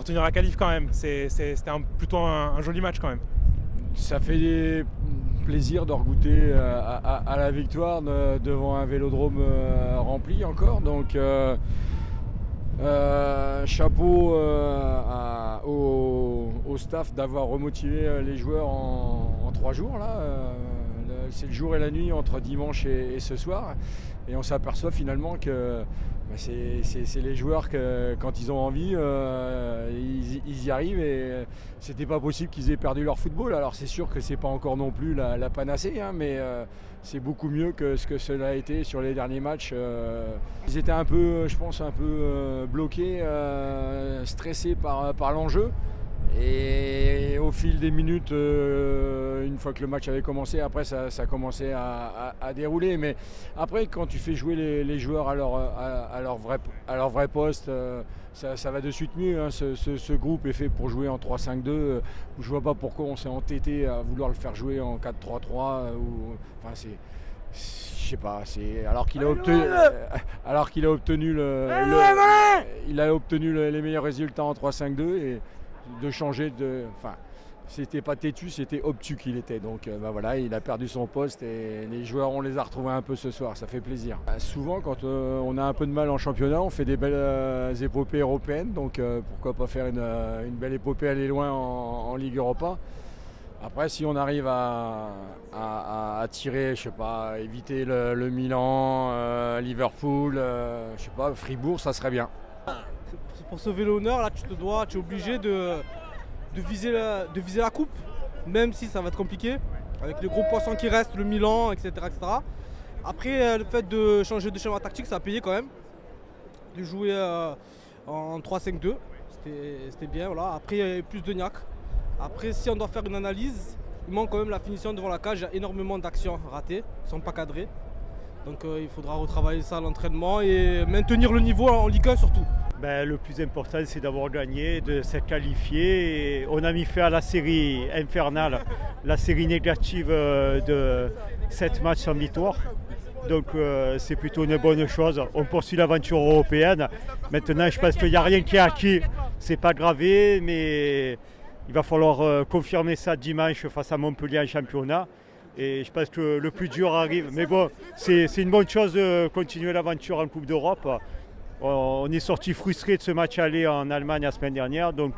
retenir la qualif quand même. C'était plutôt un joli match quand même. Ça fait plaisir de regoûter à la victoire devant un vélodrome rempli encore. Donc chapeau au staff d'avoir remotivé les joueurs en 3 jours. C'est le jour et la nuit entre dimanche et ce soir. Et on s'aperçoit finalement que c'est les joueurs que quand ils ont envie, ils y arrivent, et c'était pas possible qu'ils aient perdu leur football. Alors c'est sûr que c'est pas encore non plus la panacée, hein, mais c'est beaucoup mieux que ce que cela a été sur les derniers matchs. Ils étaient un peu, je pense, bloqués, stressés par l'enjeu. Et au fil des minutes, une fois que le match avait commencé, après ça commençait à dérouler. Mais après, quand tu fais jouer les joueurs à leur vrai poste, ça va de suite mieux, hein. Ce groupe est fait pour jouer en 3-5-2. Je vois pas pourquoi on s'est entêté à vouloir le faire jouer en 4-3-3. Enfin, je sais pas, alors qu'il a obtenu les meilleurs résultats en 3-5-2, et de changer de. Enfin, c'était pas têtu, c'était obtus qu'il était. Donc voilà, il a perdu son poste, et les joueurs, on les a retrouvés un peu ce soir, ça fait plaisir. Souvent, quand on a un peu de mal en championnat, on fait des belles épopées européennes. Donc pourquoi pas faire une belle épopée, aller loin en Ligue Europa. Après, si on arrive à tirer, je sais pas, éviter le Milan, Liverpool, je sais pas, Fribourg, ça serait bien. Pour sauver l'honneur, là, tu es obligé de viser la coupe, même si ça va être compliqué, avec les gros poissons qui restent, le Milan, etc. Après, le fait de changer de schéma tactique, ça a payé quand même, de jouer en 3-5-2, c'était bien. Voilà. Après, il y avait plus de niaque. Après, si on doit faire une analyse, il manque quand même la finition devant la cage. Il y a énormément d'actions ratées, qui ne sont pas cadrées. Donc il faudra retravailler ça à l'entraînement et maintenir le niveau en Ligue 1 surtout. Le plus important, c'est d'avoir gagné, de s'être qualifié. Et on a mis fin à la série infernale, la série négative de 7 matchs sans victoire. Donc c'est plutôt une bonne chose. On poursuit l'aventure européenne. Maintenant, je pense qu'il n'y a rien qui est acquis. C'est pas gravé, mais il va falloir confirmer ça dimanche face à Montpellier en championnat. Et je pense que le plus dur arrive. Mais bon, c'est une bonne chose de continuer l'aventure en Coupe d'Europe. On est sorti frustré de ce match aller en Allemagne la semaine dernière. Donc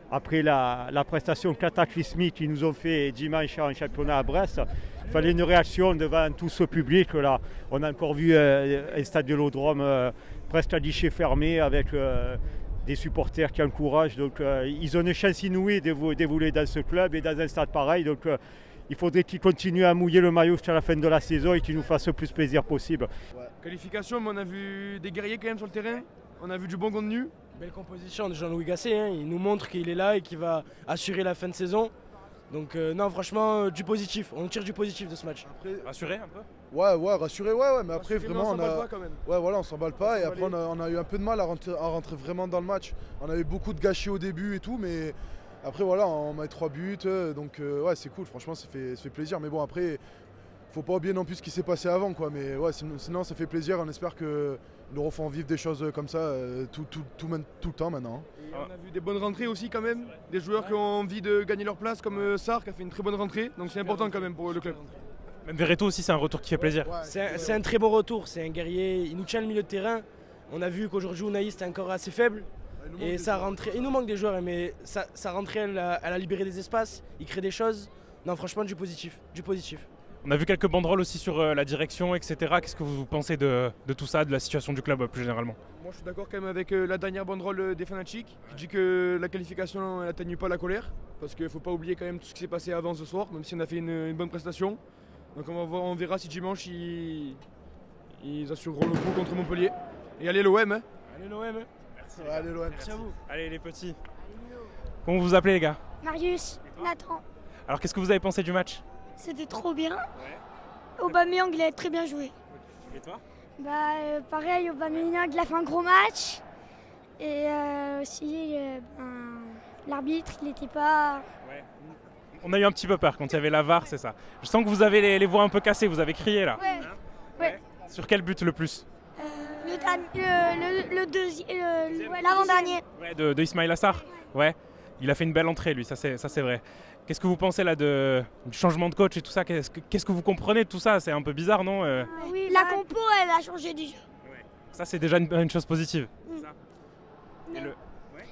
après la prestation cataclysmique qu'ils nous ont fait dimanche en championnat à Brest, il fallait une réaction devant tout ce public là. On a encore vu un stade de Vélodrome presque à guichet fermé, avec des supporters qui encouragent. Donc ils ont une chance inouïe d'évoluer dans ce club et dans un stade pareil. Donc il faudrait qu'ils continuent à mouiller le maillot jusqu'à la fin de la saison et qu'ils nous fassent le plus plaisir possible. Ouais. Qualification, mais on a vu des guerriers quand même sur le terrain. On a vu du bon contenu. Belle composition de Jean-Louis Gasset, hein. Il nous montre qu'il est là et qu'il va assurer la fin de saison. Donc non, franchement, du positif. On tire du positif de ce match. Après, rassuré un peu. Ouais, rassuré, ouais. Mais après, vraiment, on s'emballe pas quand même. Ouais, voilà, on s'emballe pas. Et après, on a eu un peu de mal à rentrer vraiment dans le match. On a eu beaucoup de gâchis au début et tout, mais après, voilà, on met 3 buts. Donc, ouais, c'est cool. Franchement, ça fait plaisir. Mais bon, après, faut pas oublier non plus ce qui s'est passé avant, quoi. Mais ouais, sinon, ça fait plaisir. On espère que nous refont vivre des choses comme ça tout le temps maintenant. Et on a vu des bonnes rentrées aussi quand même, des joueurs qui ont envie de gagner leur place, comme Sarr qui a fait une très bonne rentrée, donc c'est important quand même pour le club. Même Verreto aussi, c'est un retour qui fait plaisir. Ouais, c'est un très bon retour, c'est un guerrier, il nous tient le milieu de terrain. On a vu qu'aujourd'hui Unai était encore assez faible. Et ça rentrait, il nous manque des joueurs, mais ça rentrait, elle a libéré des espaces, il crée des choses. Non, franchement, du positif. On a vu quelques banderoles aussi sur la direction, etc. Qu'est-ce que vous pensez de tout ça, de la situation du club plus généralement? Moi je suis d'accord quand même avec la dernière banderole des fanatiques qui dit que la qualification n'atténue pas la colère, parce qu'il ne faut pas oublier quand même tout ce qui s'est passé avant ce soir, même si on a fait une bonne prestation. Donc on verra si dimanche ils assureront le coup contre Montpellier. Et allez l'OM, hein. Allez l'OM, hein. Merci. Ouais, allez l'OM. Merci à vous. Allez les petits. Comment vous vous appelez les gars? Marius, Nathan. Alors qu'est-ce que vous avez pensé du match? C'était trop bien. Aubameyang, il a très bien joué. Et toi? Pareil, Aubameyang, il a fait un gros match. Et aussi, l'arbitre, il n'était pas... Ouais. On a eu un petit peu peur quand il y avait la VAR, c'est ça. Je sens que vous avez les voix un peu cassées, vous avez crié là. Ouais. Sur quel but le plus? L'avant-dernier. Ouais, de Ismail Assar. Ouais, il a fait une belle entrée lui, ça c'est vrai. Qu'est-ce que vous pensez là du changement de coach et tout ça? Qu'est-ce que vous comprenez de tout ça? C'est un peu bizarre, non? Oui, la compo, elle a changé déjà. Ouais. Ça c'est déjà une chose positive. Ça.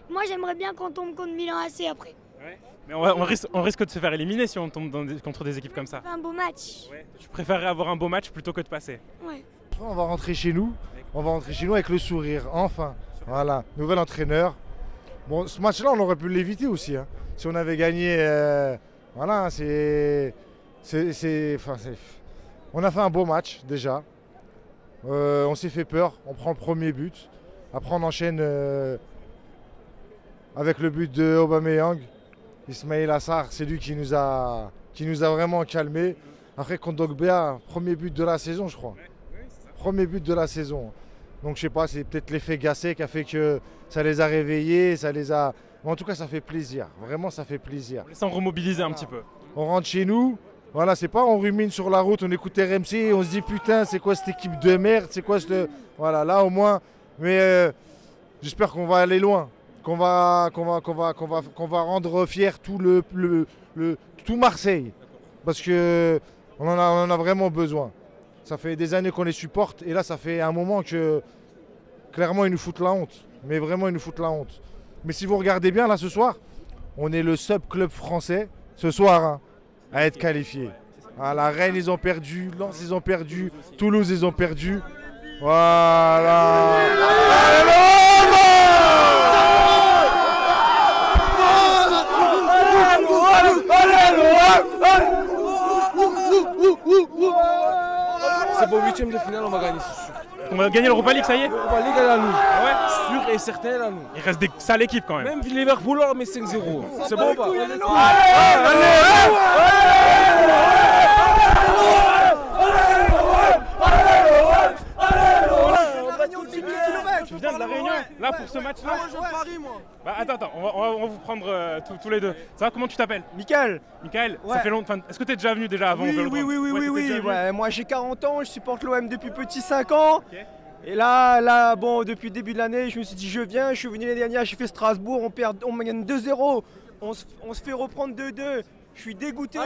Moi j'aimerais bien qu'on tombe contre Milan AC après. Ouais. Mais on risque de se faire éliminer si on tombe contre des équipes comme ça. Un beau match. Ouais. Je préférerais avoir un beau match plutôt que de passer. Ouais. On va rentrer chez nous. On va rentrer chez nous avec le sourire, enfin. Voilà, nouvel entraîneur. Bon, ce match-là, on aurait pu l'éviter aussi. Hein. Si on avait gagné, voilà, on a fait un beau match déjà. On s'est fait peur, on prend le premier but. Après, on enchaîne avec le but de Aubameyang. Ismail Assar, c'est lui qui nous a vraiment calmés. Après, contre Dogbia, premier but de la saison, je crois. Premier but de la saison. Donc je sais pas, c'est peut-être l'effet Gasset qui a fait que ça les a réveillés, Mais en tout cas, ça fait plaisir. Vraiment, ça fait plaisir. On les sent remobiliser un petit peu. On rentre chez nous. Voilà, c'est pas on rumine sur la route, on écoute RMC et on se dit putain, c'est quoi cette équipe de merde, c'est quoi ce... Voilà, là au moins. Mais j'espère qu'on va aller loin, qu'on va rendre fier tout Marseille, parce que on en a vraiment besoin. Ça fait des années qu'on les supporte et là ça fait un moment que clairement ils nous foutent la honte. Mais vraiment ils nous foutent la honte. Mais si vous regardez bien là ce soir, on est le seul club français ce soir hein, à être qualifié. À la Rennes ils ont perdu, Lens ils ont perdu, Toulouse ils ont perdu. Voilà. C'est pour le 8e de finale, on va gagner, c'est sûr. On va gagner l'Europa League, ça y est? L'Europa League, elle est à nous. Ouais. Sûr et certain, elle est à nous. Il reste des sales équipes quand même. Même Liverpool, on met 5-0. C'est bon ou pas? Tu viens de la Réunion, là pour ce match-là? Moi, je viens de Paris, moi. Bah, attends, on va vous prendre tous les deux. Ça va, comment tu t'appelles? Mickaël. Mickaël, Ouais. ça fait longtemps. Est-ce que tu es déjà venu avant? Oui. Ouais, moi j'ai 40 ans, je supporte l'OM depuis petit 5 ans. Okay. Et là, bon, depuis le début de l'année, je me suis dit je viens. Je suis venu l'année dernière, j'ai fait Strasbourg, on gagne 2-0. On se fait reprendre 2-2. Je suis dégoûté.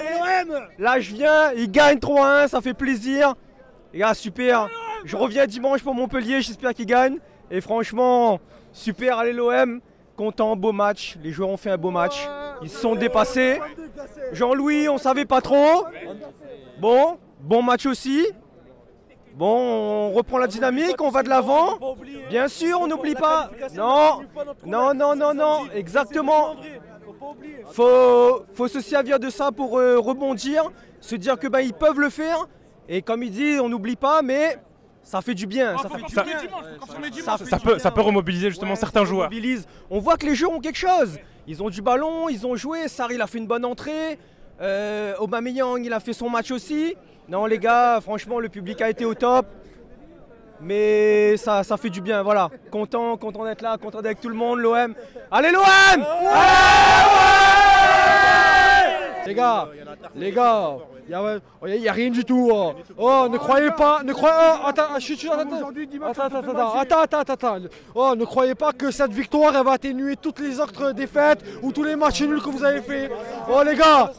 Là, je viens, ils gagnent 3-1, ça fait plaisir. Les gars, super. Je reviens dimanche pour Montpellier, j'espère qu'ils gagnent. Et franchement, super, allez l'OM. Content, beau match. Les joueurs ont fait un beau match. Ils se sont dépassés. Jean-Louis, on savait pas trop. Bon match aussi. Bon, on reprend la dynamique, on va de l'avant. Bien sûr, on n'oublie pas. Non, exactement. Faut se servir de ça pour rebondir, se dire que ils peuvent le faire. Et comme il dit, on n'oublie pas, mais ça fait du bien. Ça peut remobiliser justement certains joueurs. On voit que les joueurs ont quelque chose. Ils ont du ballon, ils ont joué. Sarri, il a fait une bonne entrée. Aubameyang, il a fait son match aussi. Non, les gars, franchement, le public a été au top. Mais ça fait du bien, voilà. Content d'être là, content d'être avec tout le monde, l'OM. Allez, l'OM! Les gars, il n'y a rien du tout. Oh, ne croyez pas, attends. Oh, ne croyez pas que cette victoire elle va atténuer toutes les autres défaites ou tous les matchs nuls que vous avez fait. Oh les gars,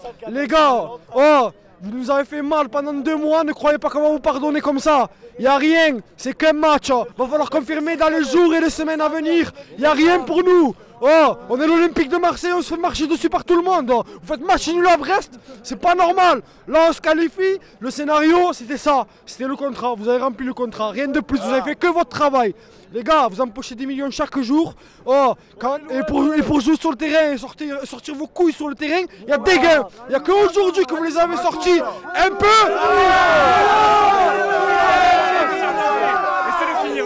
oh, vous nous avez fait mal pendant 2 mois, ne croyez pas qu'on va vous pardonner comme ça. Il n'y a rien, c'est qu'un match. Va falloir confirmer dans les jours et les semaines à venir. Il n'y a rien pour nous. Oh, on est l'Olympique de Marseille, on se fait marcher dessus par tout le monde. Vous faites match nul à Brest, c'est pas normal. Là, on se qualifie, le scénario, c'était ça. C'était le contrat, vous avez rempli le contrat, rien de plus, vous avez fait que votre travail. Les gars, vous empochez des millions chaque jour. Oh, et pour jouer sur le terrain et sortir vos couilles sur le terrain, il y a des gains. Il n'y a qu'aujourd'hui que vous les avez sortis un peu. Laissez-le finir.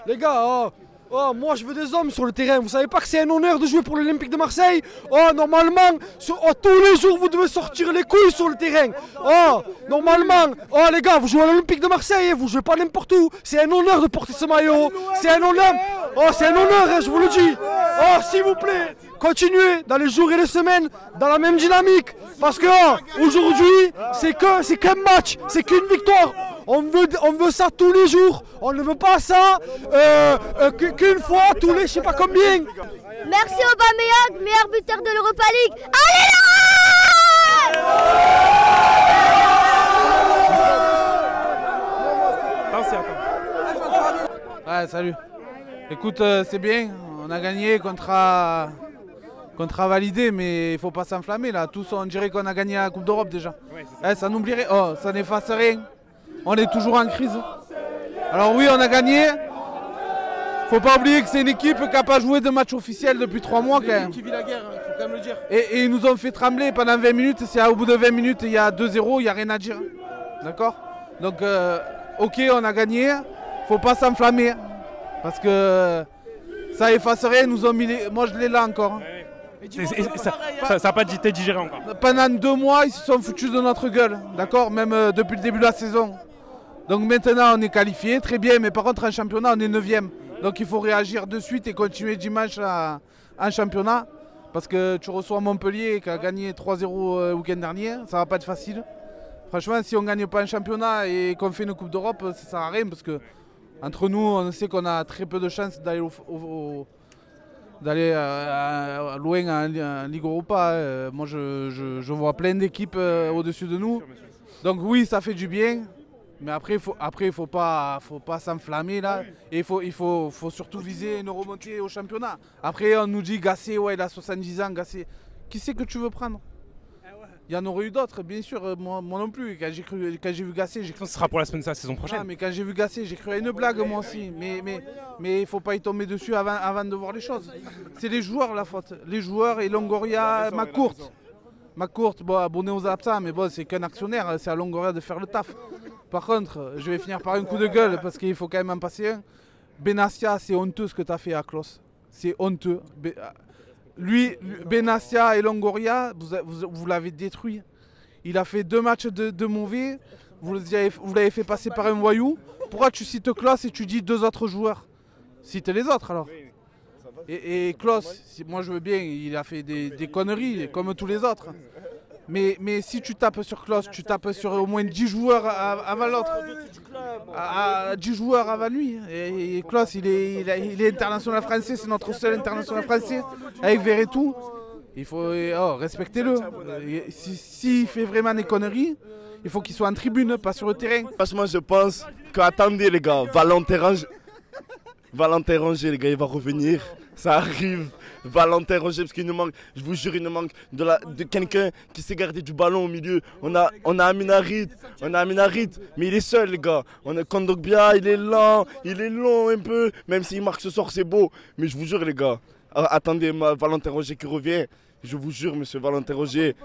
Les gars, oh, moi je veux des hommes sur le terrain. Vous savez pas que c'est un honneur de jouer pour l'Olympique de Marseille? Oh, normalement, tous les jours vous devez sortir les couilles sur le terrain. Oh, normalement, oh les gars, vous jouez à l'Olympique de Marseille, vous jouez pas n'importe où. C'est un honneur de porter ce maillot. C'est un honneur. Oh, c'est un honneur, hein, je vous le dis. Oh, s'il vous plaît, continuez dans les jours et les semaines dans la même dynamique. Parce que aujourd'hui, c'est qu'un match, c'est qu'une victoire. On veut ça tous les jours. On ne veut pas ça qu'une fois tous les je sais pas combien. Merci Aubameyang, meilleur buteur de l'Europa League. Allez Ouais, salut. Écoute, c'est bien. On a gagné contre à valider, mais il faut pas s'enflammer là. Tous on dirait qu'on a gagné la Coupe d'Europe déjà. Ouais, ça n'oublierait. Oh, ça n'efface rien. On est toujours en crise. Alors oui, on a gagné. Faut pas oublier que c'est une équipe qui n'a pas joué de match officiel depuis 3 mois quand même. Qui vit la guerre, faut quand même le dire. Et ils nous ont fait trembler pendant 20 minutes. Si au bout de 20 minutes il y a 2-0, il n'y a rien à dire. D'accord? Donc ok, on a gagné. Faut pas s'enflammer. Parce que ça efface rien. Nous ont mis moi je l'ai là encore. Ça n'a pas été digéré encore. Pendant 2 mois, ils se sont foutus de notre gueule. D'accord? Même depuis le début de la saison. Donc maintenant on est qualifié, très bien. Mais par contre en championnat on est 9e. Donc il faut réagir de suite et continuer dimanche en championnat. Parce que tu reçois Montpellier qui a gagné 3-0 le week-end dernier. Ça va pas être facile. Franchement, si on ne gagne pas un championnat et qu'on fait une Coupe d'Europe, ça ne sert à rien. Parce que entre nous, on sait qu'on a très peu de chances d'aller loin en Ligue Europa. Moi, je vois plein d'équipes au-dessus de nous. Donc oui, ça fait du bien. Mais après, il faut pas s'enflammer là. Et il faut surtout viser une remontée au championnat. Après, on nous dit Gasset, ouais, il a 70 ans, Gasset. Qui c'est que tu veux prendre? Il y en aurait eu d'autres, bien sûr, moi non plus. Quand j'ai vu Gasset, j'ai cru... Ce sera pour la saison prochaine. Ah, mais quand j'ai vu Gasset, j'ai cru à une blague moi aussi. Mais il ne faut pas y tomber dessus avant de voir les choses. C'est les joueurs la faute. Les joueurs et Longoria, McCourt, bon, abonné aux absents, mais bon, c'est qu'un actionnaire, c'est à Longoria de faire le taf. Par contre, je vais finir par un coup de gueule parce qu'il faut quand même en passer un. Benassia, c'est honteux ce que tu as fait à Klos. C'est honteux. Lui, Benassia et Longoria, vous l'avez détruit. Il a fait 2 matchs de mauvais. Vous l'avez fait passer par un voyou. Pourquoi tu cites Klos et tu dis 2 autres joueurs? Cite les autres alors. Et Klos, moi je veux bien, il a fait des conneries comme tous les autres. Mais si tu tapes sur Klos, tu tapes sur au moins 10 joueurs avant l'autre. 10 joueurs avant lui. Et Klos, il est international français, c'est notre seul international français. Avec Verretou, il faut respecter-le. S'il fait vraiment des conneries, il faut qu'il soit en tribune, pas sur le terrain. Franchement, je pense qu'attendez les gars, Valentin Rongier, les gars, il va revenir. Ça arrive. Valentin Rongier, parce qu'il nous manque, je vous jure, il nous manque de quelqu'un qui sait garder du ballon au milieu. On a Aminarit, mais il est seul les gars. On a Kondogbia, il est long un peu, même s'il marque ce soir c'est beau. Mais je vous jure les gars, attendez Valentin Rongier qui revient. Je vous jure monsieur Valentin Rongier,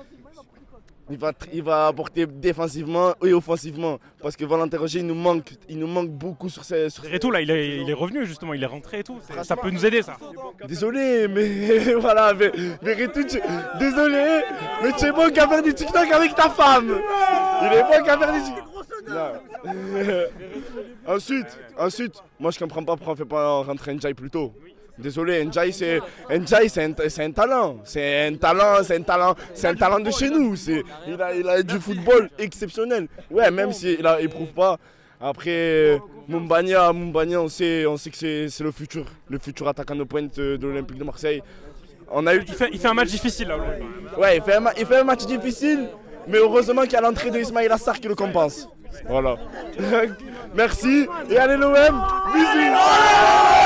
il va apporter défensivement et offensivement. Parce que Valentin Rongier, il nous manque beaucoup sur ces... Et tout là, il est revenu justement, il est rentré et tout. Ça peut nous aider ça. Désolé, mais voilà, mais Verretou, désolé, mais tu es bon qu'à faire du TikTok avec ta femme. Il est bon qu'à faire du TikTok. Ensuite, moi je comprends pas pourquoi on fait pas rentrer Ndiaye plus tôt. Désolé, Ndiaye c'est un talent. C'est un talent de chez nous. Il a du football exceptionnel. Ouais, même s'il prouve pas. Après, Mumbagna, on sait que c'est le futur attaquant de pointe de l'Olympique de Marseille. Il fait un match difficile là. Ouais, il fait un match difficile, mais heureusement qu'il y a l'entrée de Ismaïla Sarr qui le compense. Voilà. Merci et allez l'OM. Bisous.